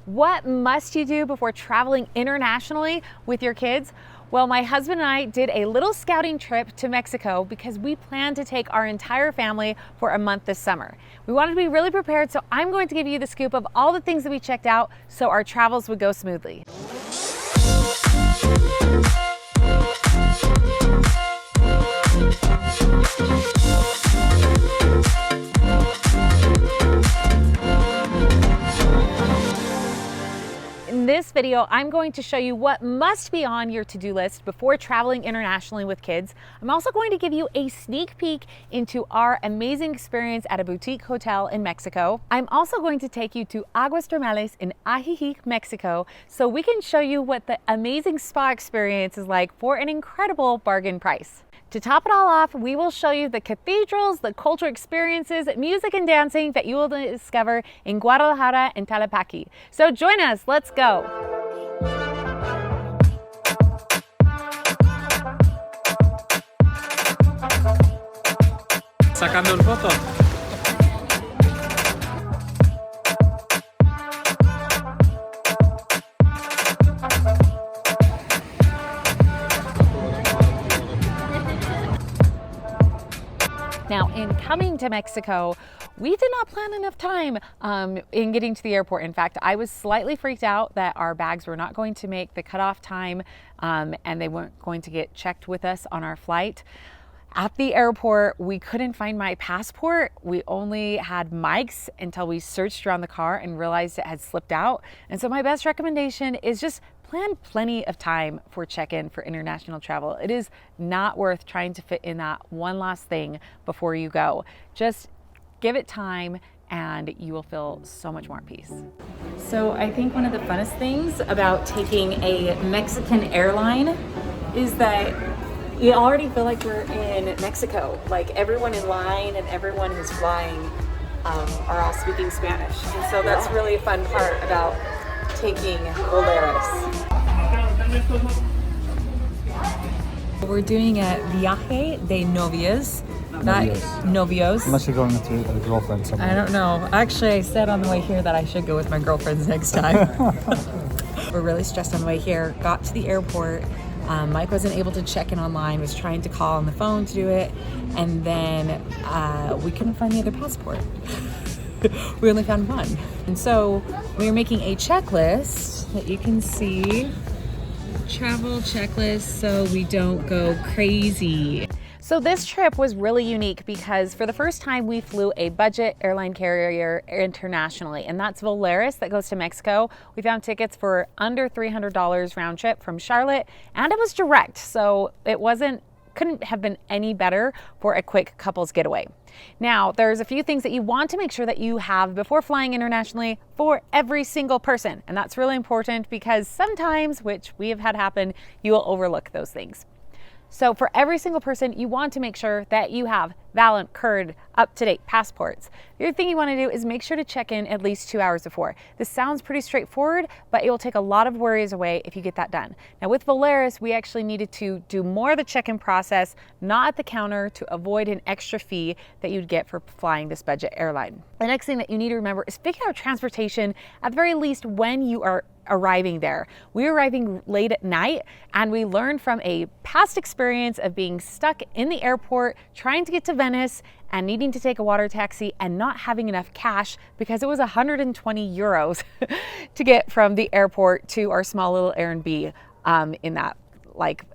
What must you do before traveling internationally with your kids? Well, my husband and I did a little scouting trip to Mexico because we plan to take our entire family for a month this summer. We wanted to be really prepared, so I'm going to give you the scoop of all the things that we checked out so our travels would go smoothly. In this video, I'm going to show you what must be on your to-do list before traveling internationally with kids. I'm also going to give you a sneak peek into our amazing experience at a boutique hotel in Mexico. I'm also going to take you to Aguas Termales in Ajijic, Mexico, so we can show you what the amazing spa experience is like for an incredible bargain price. To top it all off, we will show you the cathedrals, the cultural experiences, music and dancing that you will discover in Guadalajara and Tlaquepaque. So join us, let's go. Sacando en foto. Now, in coming to Mexico, we did not plan enough time in getting to the airport. In fact, I was slightly freaked out that our bags were not going to make the cutoff time and they weren't going to get checked with us on our flight. At the airport, we couldn't find my passport. We only had Mike's until we searched around the car and realized it had slipped out. And so my best recommendation is just plan plenty of time for check-in for international travel. It is not worth trying to fit in that one last thing before you go. Just give it time and you will feel so much more at peace. So I think one of the funnest things about taking a Mexican airline is that you already feel like we're in Mexico. Like everyone in line and everyone who's flying are all speaking Spanish. And so that's really a fun part about taking Volaris. We're doing a viaje de novios. Novios. Unless you're going with a girlfriend somewhere. I don't know. Actually, I said on the way here that I should go with my girlfriends next time. We're really stressed on the way here. Got to the airport. Mike wasn't able to check in online, was trying to call on the phone to do it. And then we couldn't find the other passport. We only found one. And so we were making a checklist that you can see. Travel checklist so we don't go crazy. So this trip was really unique because for the first time we flew a budget airline carrier internationally, and that's Volaris that goes to Mexico. We found tickets for under $300 round trip from Charlotte, and it was direct, so it couldn't have been any better for a quick couples getaway. Now, there's a few things that you want to make sure that you have before flying internationally for every single person, and that's really important because sometimes, which we have had happen, you will overlook those things. So for every single person, you want to make sure that you have valid, current, up-to-date passports. The other thing you want to do is make sure to check in at least 2 hours before. This sounds pretty straightforward, but it will take a lot of worries away if you get that done. Now with Volaris, we actually needed to do more of the check-in process, not at the counter, to avoid an extra fee that you'd get for flying this budget airline. The next thing that you need to remember is figure out transportation at the very least when you are arriving there. We were arriving late at night, and we learned from a past experience of being stuck in the airport, trying to get to Venice and needing to take a water taxi and not having enough cash because it was 120 euros to get from the airport to our small little Airbnb in that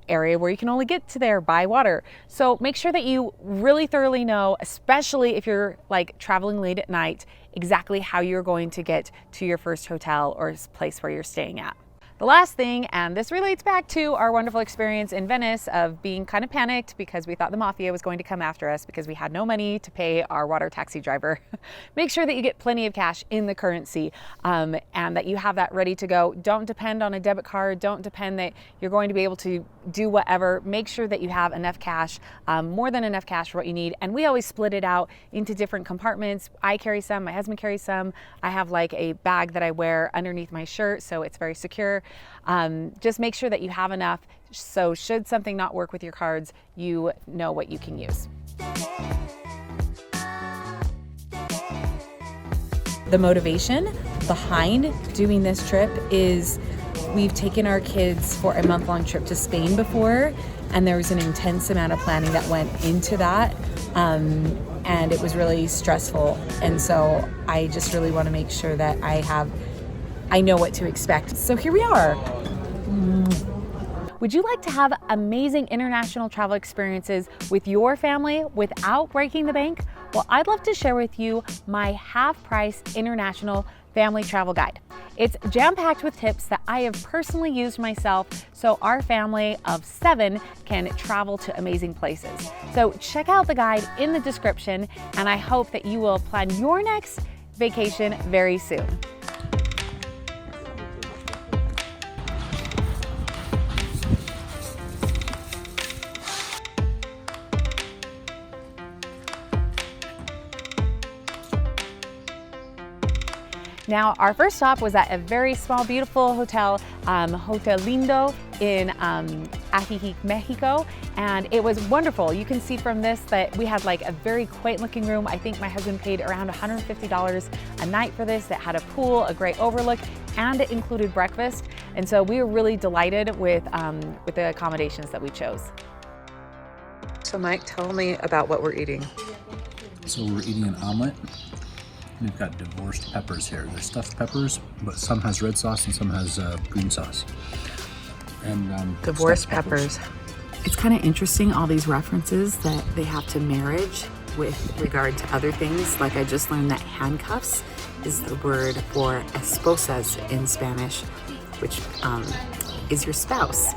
area where you can only get to there by water. So make sure that you really thoroughly know, especially if you're traveling late at night, exactly how you're going to get to your first hotel or place where you're staying at. The last thing, and this relates back to our wonderful experience in Venice of being kind of panicked because we thought the mafia was going to come after us because we had no money to pay our water taxi driver. Make sure that you get plenty of cash in the currency and that you have that ready to go. Don't depend on a debit card. Don't depend that you're going to be able to do whatever. Make sure that you have enough cash, more than enough cash for what you need. And we always split it out into different compartments. I carry some, my husband carries some. I have a bag that I wear underneath my shirt, so it's very secure. Just make sure that you have enough, so should something not work with your cards, you know what you can use. the motivation behind doing this trip is we've taken our kids for a month-long trip to Spain before, and there was an intense amount of planning that went into that, and it was really stressful. And so I just really want to make sure that I know what to expect. So here we are. Would you like to have amazing international travel experiences with your family without breaking the bank? Well, I'd love to share with you my half-price international family travel guide. It's jam-packed with tips that I have personally used myself so our family of 7 can travel to amazing places. So check out the guide in the description, and I hope that you will plan your next vacation very soon. Now, our first stop was at a very small, beautiful hotel, Hotel Lindo in Ajijic, Mexico, and it was wonderful. You can see from this that we had like a very quaint looking room. I think my husband paid around $150 a night for this. It had a pool, a great overlook, and it included breakfast. And so we were really delighted with the accommodations that we chose. So Mike, tell me about what we're eating. So we're eating an omelet. We've got divorced peppers here. They're stuffed peppers, but some has red sauce and some has green sauce. And divorced peppers. It's kind of interesting, all these references that they have to marriage with regard to other things. Like I just learned that handcuffs is the word for esposas in Spanish, which is your spouse.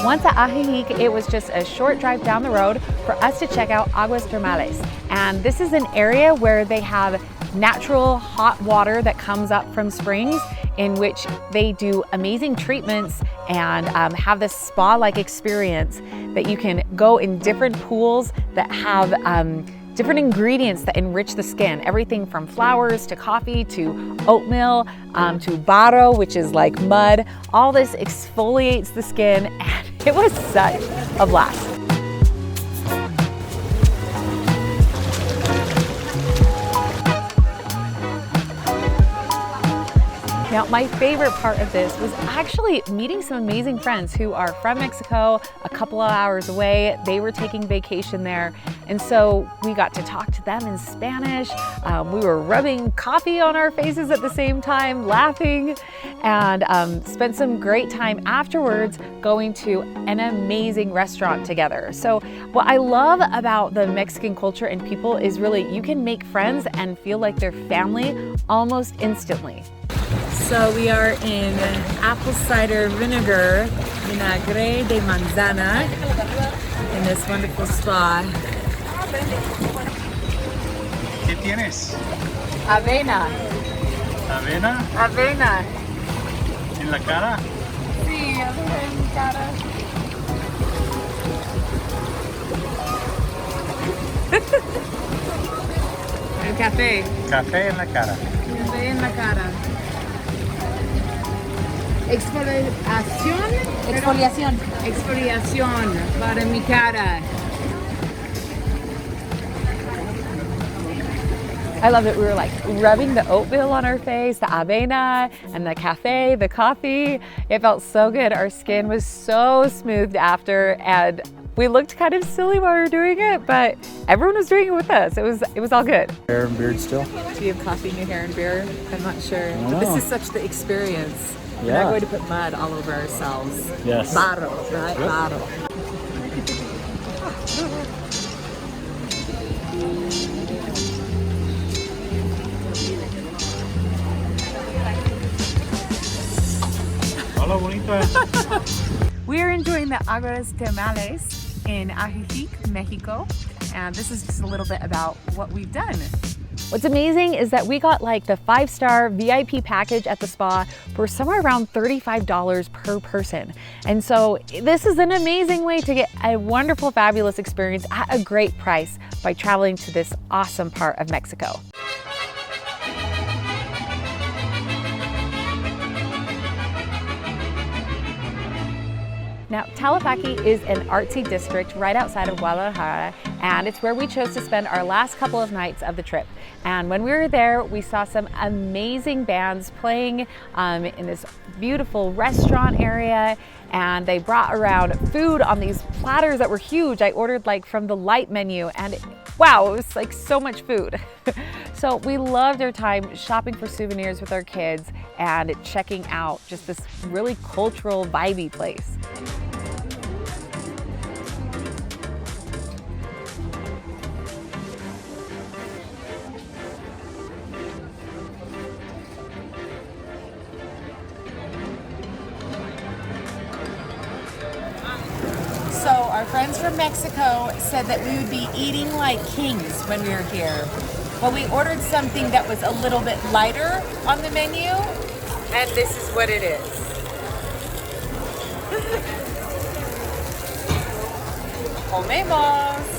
Once at Ajijic, it was just a short drive down the road for us to check out Aguas Termales. And this is an area where they have natural hot water that comes up from springs, in which they do amazing treatments and have this spa-like experience that you can go in different pools that have different ingredients that enrich the skin. Everything from flowers to coffee to oatmeal to barro, which is like mud. All this exfoliates the skin, and it was such a blast. Now, my favorite part of this was actually meeting some amazing friends who are from Mexico, a couple of hours away. They were taking vacation there. And so we got to talk to them in Spanish. We were rubbing coffee on our faces at the same time, laughing, and spent some great time afterwards going to an amazing restaurant together. So what I love about the Mexican culture and people is really you can make friends and feel like they're family almost instantly. So we are in apple cider vinegar, vinagre de manzana, in this wonderful spa. ¿Qué tienes? Avena. ¿Avena? Avena. ¿En la cara? Sí, avena en mi cara. El café. Café en la cara. Café en la cara. Exfoliación. Exfoliación para mi cara. I love it. We were like rubbing the oatmeal on our face, the avena, and the cafe, the coffee. It felt so good. Our skin was so smoothed after, and we looked kind of silly while we were doing it, but everyone was doing it with us. It was all good. hair and beard still. Do you have coffee in your hair and beard? I'm not sure. But this is such the experience. We're Yeah. not going to put mud all over ourselves. Yes. Barro, right? Yep. Barro. Hola, bonita. We're enjoying the Aguas Termales in Ajijic, Mexico. And this is just a little bit about what we've done. What's amazing is that we got like the 5-star VIP package at the spa for somewhere around $35 per person. And so this is an amazing way to get a wonderful, fabulous experience at a great price by traveling to this awesome part of Mexico. Now, Tlaquepaque is an artsy district right outside of Guadalajara, and it's where we chose to spend our last couple of nights of the trip. And when we were there, we saw some amazing bands playing in this beautiful restaurant area, and they brought around food on these platters that were huge. I ordered like from the light menu, and wow, it was like so much food. So we loved our time shopping for souvenirs with our kids and checking out just this really cultural, vibey place. So our friends from Mexico said that we would be eating like kings when we were here. Well, we ordered something that was a little bit lighter on the menu, and this is what it is. Comemos!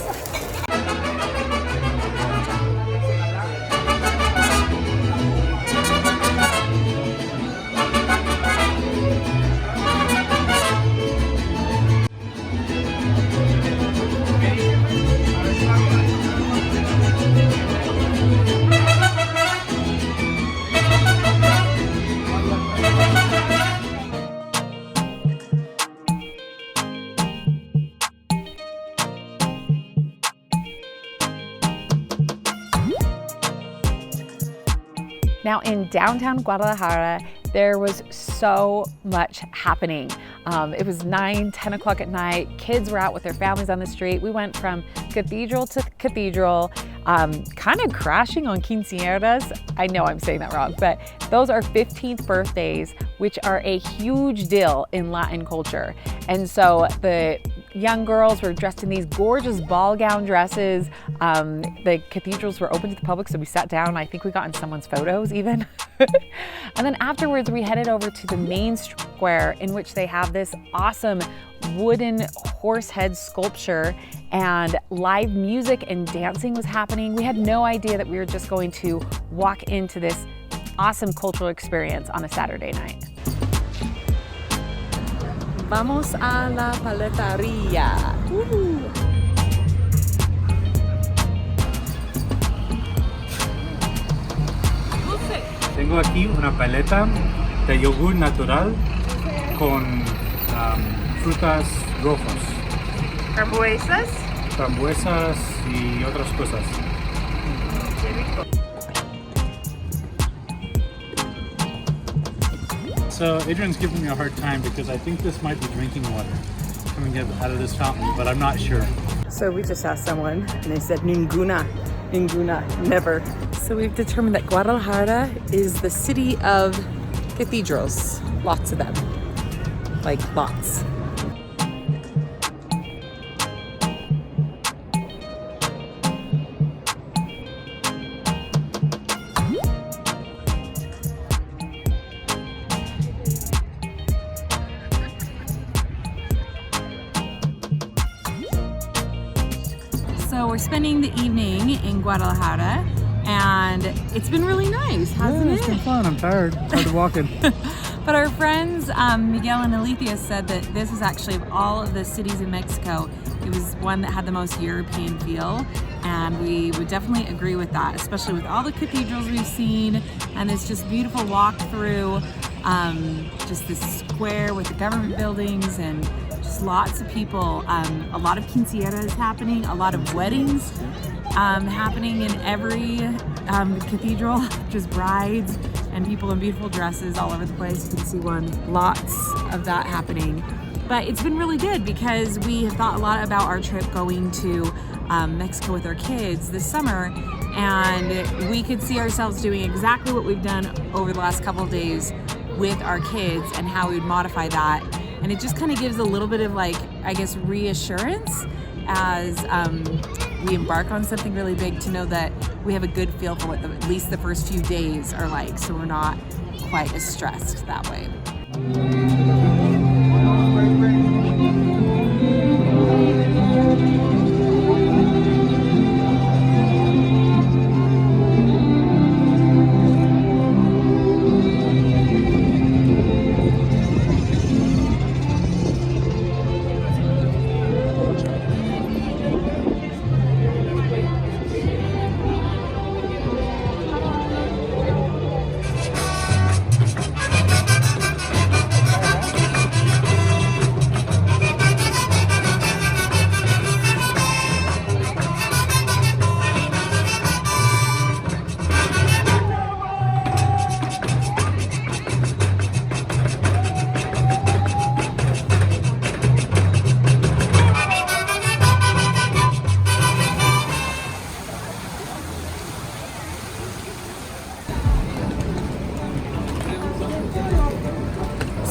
Now in downtown Guadalajara, there was so much happening. It was 9, 10 o'clock at night. Kids were out with their families on the street. We went from cathedral to cathedral, kind of crashing on quinceañeras. I know I'm saying that wrong, but those are 15th birthdays, which are a huge deal in Latin culture. And so the young girls were dressed in these gorgeous ball gown dresses. The cathedrals were open to the public, so we sat down. I think we got in someone's photos even. And then afterwards, we headed over to the main square, in which they have this awesome wooden horse head sculpture, and live music and dancing was happening. We had no idea that we were just going to walk into this awesome cultural experience on a Saturday night. Vamos a la paletería. Tengo aquí una paleta de yogur natural con frutas rojas. Frambuesas. Frambuesas y otras cosas. So Adrian's giving me a hard time because I think this might be drinking water coming out of this fountain, but I'm not sure. So we just asked someone and they said ninguna, never. So we've determined that Guadalajara is the city of cathedrals, lots of them, like lots. So we're spending the evening in Guadalajara, and it's been really nice, hasn't it? It's been fun. I'm tired. It's hard to walk in. But our friends Miguel and Alethea said that this is actually, of all of the cities in Mexico, it was one that had the most European feel, and we would definitely agree with that, especially with all the cathedrals we've seen and this just beautiful walk through just this square with the government buildings and just lots of people, a lot of quinceañeras happening, a lot of weddings happening in every cathedral, just brides and people in beautiful dresses all over the place. You can see lots of that happening. But it's been really good because we have thought a lot about our trip going to Mexico with our kids this summer, and we could see ourselves doing exactly what we've done over the last couple of days with our kids and how we would modify that. And it just kind of gives a little bit of, like, I guess, reassurance as we embark on something really big, to know that we have a good feel for what at least the first few days are like, so we're not quite as stressed that way.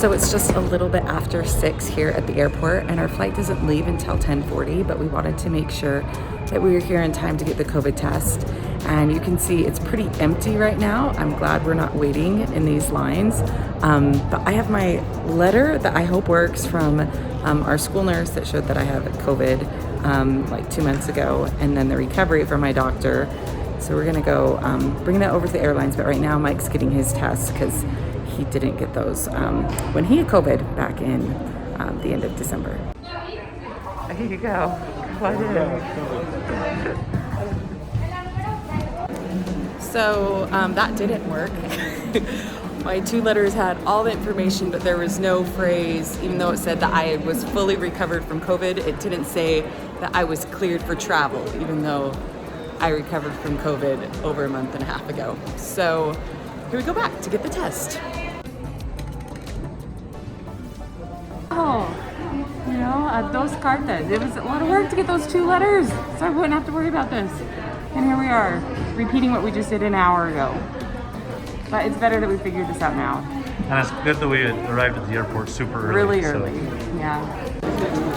So it's just a little bit after 6 here at the airport, and our flight doesn't leave until 10:40, but we wanted to make sure that we were here in time to get the COVID test. And you can see it's pretty empty right now. I'm glad we're not waiting in these lines. But I have my letter that I hope works from our school nurse that showed that I have COVID like 2 months ago, and then the recovery from my doctor. So we're gonna go bring that over to the airlines, but right now Mike's getting his tests because he didn't get those when he had COVID back in the end of December. Here you go. Plug it in. So that didn't work. My 2 letters had all the information, but there was no phrase, even though it said that I was fully recovered from COVID, it didn't say that I was cleared for travel, even though I recovered from COVID over a month and a half ago. So here we go back to get the test. Oh, you know, those cartas. It was a lot of work to get those 2 letters, so I wouldn't have to worry about this. And here we are, repeating what we just did an hour ago. But it's better that we figured this out now. And it's good that we arrived at the airport super early. Really early, yeah.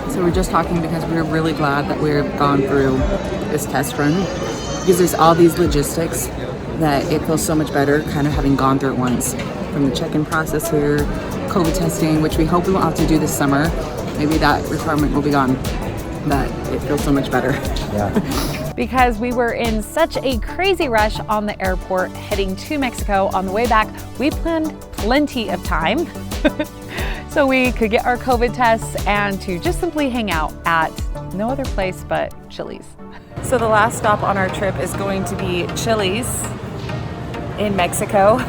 So we're just talking because we're really glad that we've gone through this test run, because there's all these logistics that it feels so much better kind of having gone through it once. From the check-in process here, COVID testing, which we hope we won't have to do this summer. Maybe that requirement will be gone, but it feels so much better. Yeah. Because we were in such a crazy rush on the airport heading to Mexico. On the way back, we planned plenty of time so we could get our COVID tests and to just simply hang out at no other place but Chili's. So the last stop on our trip is going to be Chili's in Mexico.